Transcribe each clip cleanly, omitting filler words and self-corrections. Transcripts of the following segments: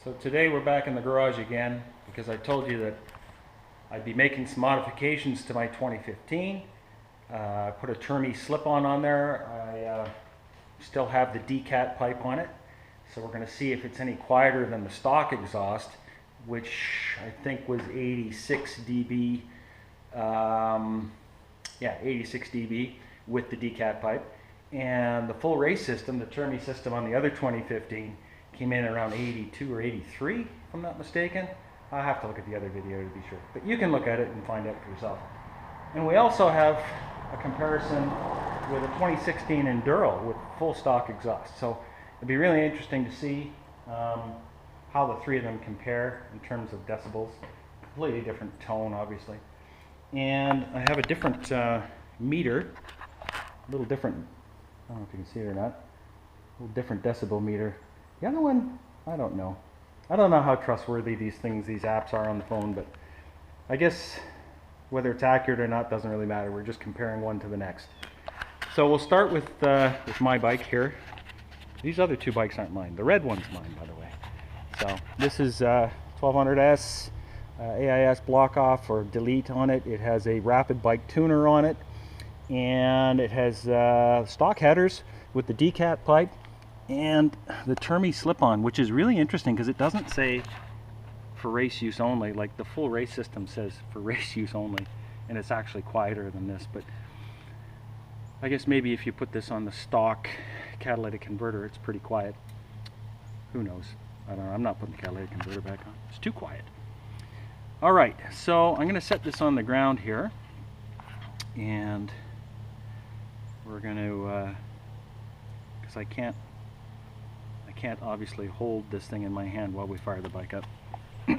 So today we're back in the garage again because I told you that I'd be making some modifications to my 2015. I put a Termi slip-on there. I still have the Ducati pipe on it. So we're going to see if it's any quieter than the stock exhaust, which I think was 86 dB. Yeah, 86 dB with the Ducati pipe. And the full race system, the Termi system on the other 2015, came in around 82 or 83, if I'm not mistaken. I'll have to look at the other video to be sure. But you can look at it and find out for yourself. And we also have a comparison with a 2016 Enduro with full stock exhaust. So it'd be really interesting to see how the three of them compare in terms of decibels. Completely different tone, obviously. And I have a different meter, a little different, I don't know if you can see it or not, a little different decibel meter. The other one, I don't know. I don't know how trustworthy these apps are on the phone, but I guess whether it's accurate or not doesn't really matter. We're just comparing one to the next. So we'll start with my bike here. These other two bikes aren't mine. The red one's mine, by the way. So this is 1200S AIS block off or delete on it. It has a rapid bike tuner on it, and it has stock headers with the Ducati pipe and the Termi slip-on, which is really interesting because it doesn't say for race use only. Like the full race system says for race use only, and it's actually quieter than this. But I guess maybe if you put this on the stock catalytic converter, it's pretty quiet. Who knows? I don't know. I'm not putting the catalytic converter back on. It's too quiet. All right, so I'm going to set this on the ground here, and we're going to, because I can't obviously hold this thing in my hand while we fire the bike up. So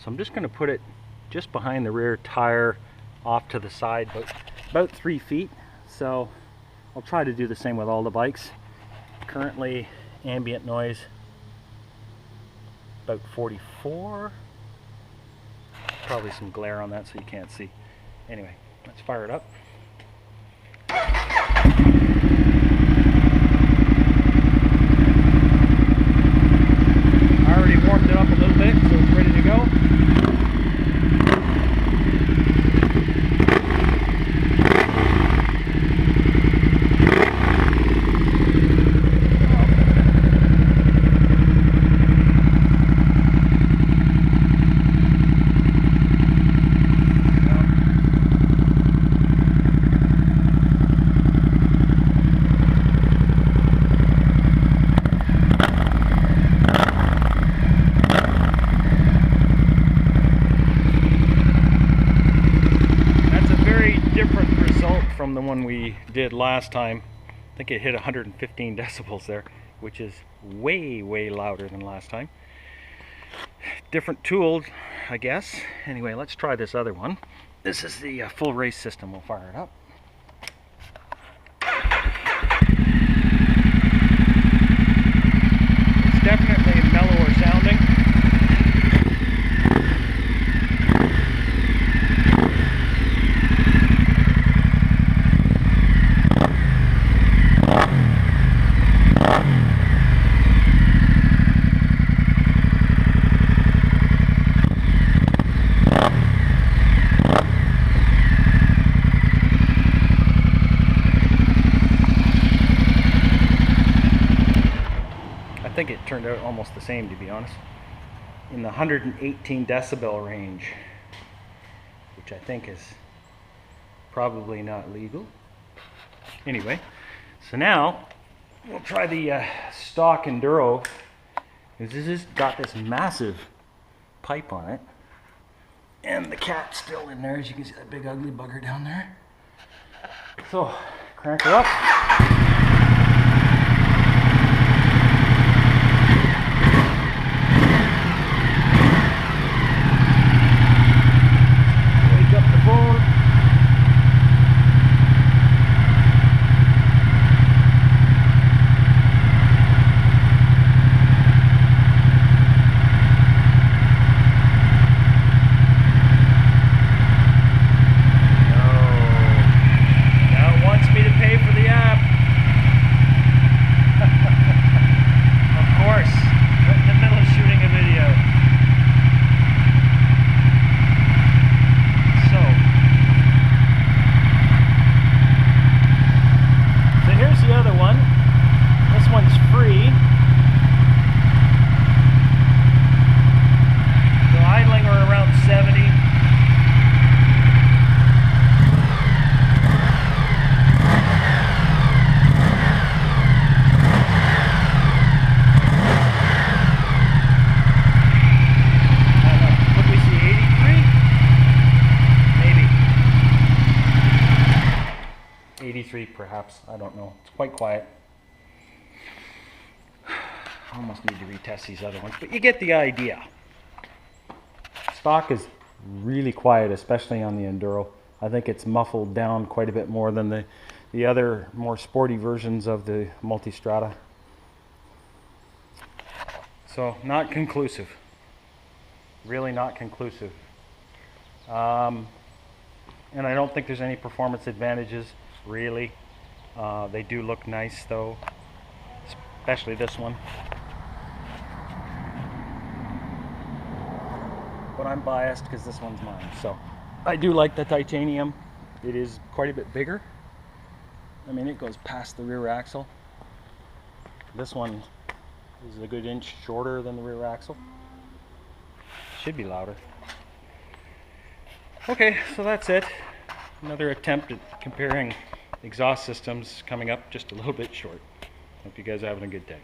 I'm just going to put it just behind the rear tire, off to the side, but about 3 feet. So I'll try to do the same with all the bikes. Currently ambient noise about 44. Probably some glare on that so you can't see. Anyway, let's fire it up. I already warmed it up a little bit, so it's ready to go. From the one we did last time. I think it hit 115 decibels there, which is way louder than last time. Different tools, I guess. Anyway, let's try this other one. This is the full race system. We'll fire it up. It's definitely mellower sounding. I think it turned out almost the same, to be honest, in the 118 decibel range, which I think is probably not legal. Anyway, so now we'll try the stock Enduro, because this has got this massive pipe on it, and the cat's still in there, as you can see that big ugly bugger down there. So crank her up. Now it wants me to pay for the app. perhaps. I don't know. It's quite quiet. I almost need to retest these other ones, but you get the idea. Stock is really quiet, especially on the Enduro. I think it's muffled down quite a bit more than the other more sporty versions of the Multistrada. So not conclusive. Really not conclusive. And I don't think there's any performance advantages, really. They do look nice though, especially this one. But I'm biased because this one's mine. So I do like the titanium. It is quite a bit bigger. I mean, it goes past the rear axle. This one is a good inch shorter than the rear axle. Should be louder. Okay, so that's it. Another attempt at comparing exhaust systems coming up, just a little bit short. Hope you guys are having a good day.